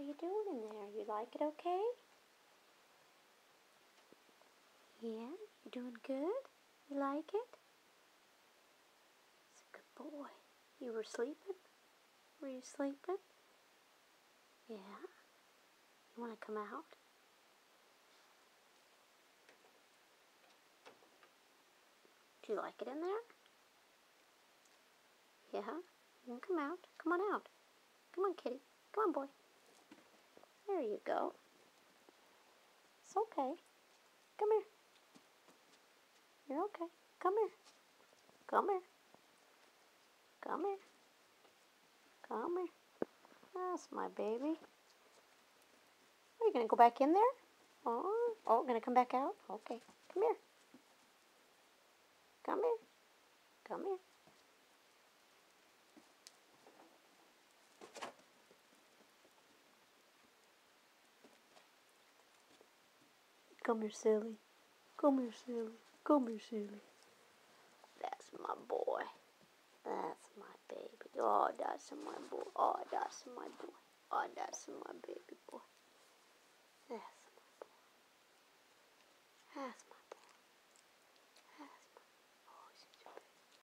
you doing in there? You like it okay? Yeah? You doing good? You like it? It's a good boy. You were sleeping? Were you sleeping? Yeah? You want to come out? Do you like it in there? Yeah? You can come out. Come on out. Come on, kitty. Come on, boy. There you go. It's okay. Come here. You're okay. Come here. Come here. Come here. Come here. That's my baby. Are you going to go back in there? Oh, going to come back out? Okay. Come here. Come here. Come here. Come here, silly. Come here, silly. Come here, silly. That's my boy. That's my baby. Oh, that's my boy. Oh, that's my boy. Oh, that's my baby